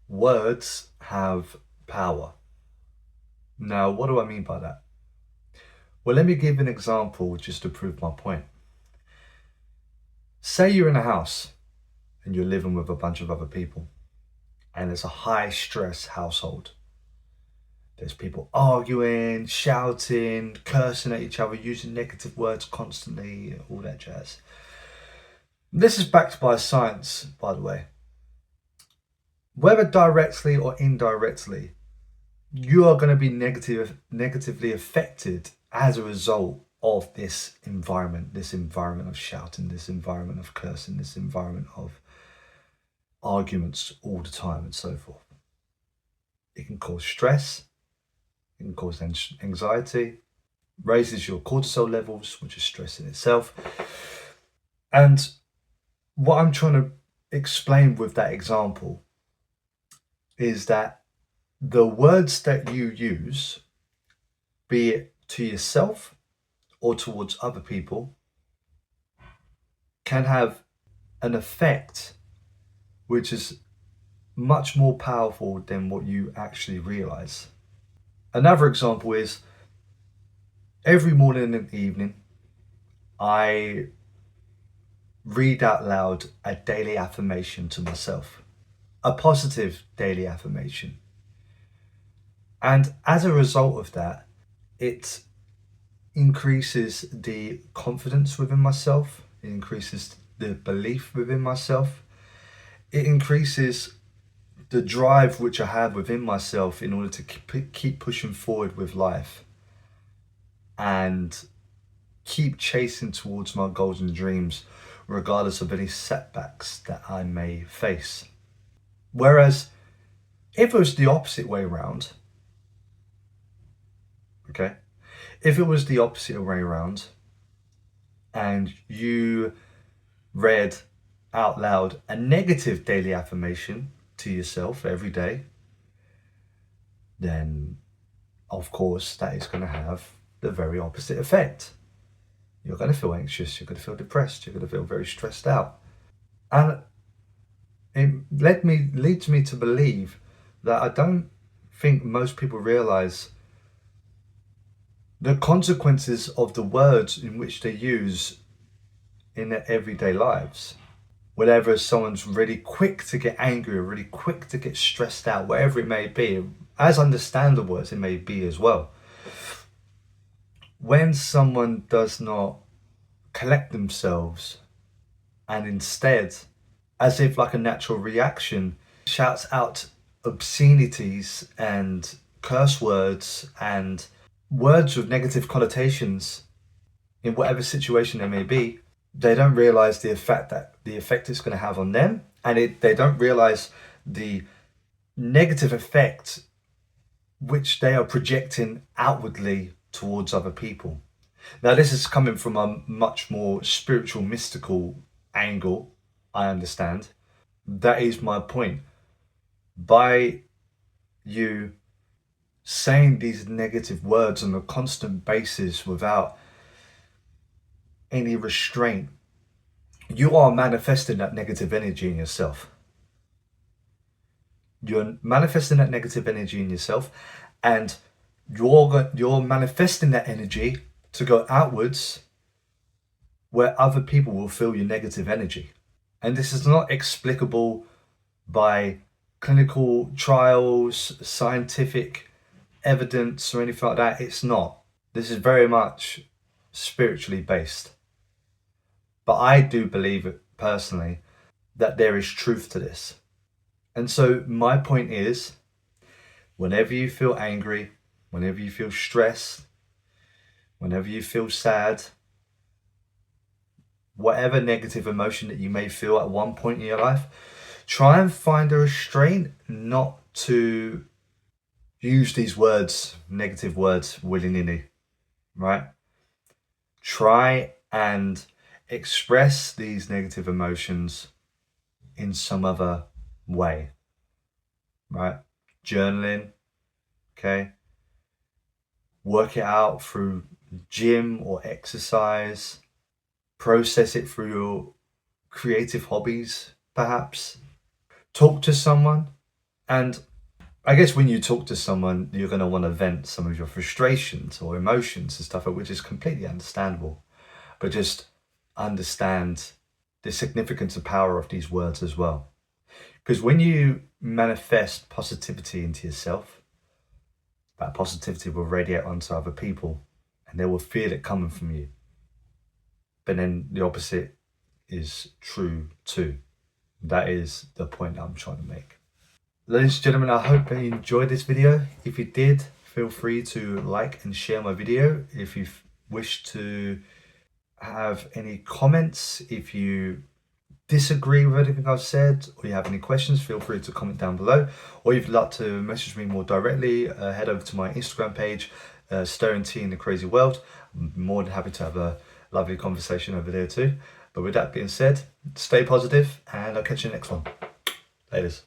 Words have power. Now, what do I mean by that? Well, let me give an example just to prove my point. Say you're in a house and you're living with a bunch of other people, and it's a high stress household. There's people arguing, shouting, cursing at each other, using negative words constantly, all that jazz. This is backed by science, by the way. Whether directly or indirectly, you are going to be negatively affected as a result of this environment of shouting, this environment of cursing, this environment of arguments all the time, and so forth. It can cause stress, it can cause anxiety, raises your cortisol levels, which is stress in itself. And what I'm trying to explain with that example is that the words that you use, be it to yourself or towards other people, can have an effect which is much more powerful than what you actually realize. Another example is every morning and evening, I read out loud a daily affirmation to myself, a positive daily affirmation. And as a result of that, it increases the confidence within myself, it increases the belief within myself, it increases the drive which I have within myself in order to keep pushing forward with life and keep chasing towards my goals and dreams, regardless of any setbacks that I may face. Whereas if it was the opposite way around, okay, if it was the opposite way around and you read out loud a negative daily affirmation to yourself every day, then of course that is going to have the very opposite effect. You're going to feel anxious, you're going to feel depressed, you're going to feel very stressed out. And it leads me to believe that I don't think most people realize the consequences of the words in which they use in their everyday lives. Whenever someone's really quick to get angry or really quick to get stressed out, whatever it may be, as understandable as it may be as well, when someone does not collect themselves and instead, as if like a natural reaction, shouts out obscenities and curse words and words with negative connotations in whatever situation they may be, they don't realize the effect it's going to have on them, and they don't realize the negative effect which they are projecting outwardly towards other people. Now, this is coming from a much more spiritual, mystical angle, I understand. That is my point. By you saying these negative words on a constant basis without any restraint, you are manifesting that negative energy in yourself. You're manifesting that negative energy in yourself, and you're manifesting that energy to go outwards where other people will feel your negative energy. And this is not explicable by clinical trials, scientific evidence, or anything like that. It's not. This is very much spiritually based. But I do believe it personally that there is truth to this. And so my point is, whenever you feel angry, whenever you feel stressed, whenever you feel sad, whatever negative emotion that you may feel at one point in your life, try and find a restraint not to use these words, negative words, willy-nilly, right? Try and express these negative emotions in some other way, right? Journaling, okay? Work it out through gym or exercise. Process it through your creative hobbies, perhaps. Talk to someone And I guess when you talk to someone, you're going to want to vent some of your frustrations or emotions and stuff, which is completely understandable. But just understand the significance and power of these words as well. Because when you manifest positivity into yourself, that positivity will radiate onto other people and they will feel it coming from you. But then the opposite is true too. That is the point I'm trying to make. Ladies and gentlemen, I hope you enjoyed this video. If you did, feel free to like and share my video. If you wish to have any comments, if you disagree with anything I've said, or you have any questions, feel free to comment down below. Or if you'd like to message me more directly, head over to my Instagram page, Stirring Tea in the Crazy World. I'm more than happy to have a lovely conversation over there too. But with that being said, stay positive and I'll catch you in the next one. Laters.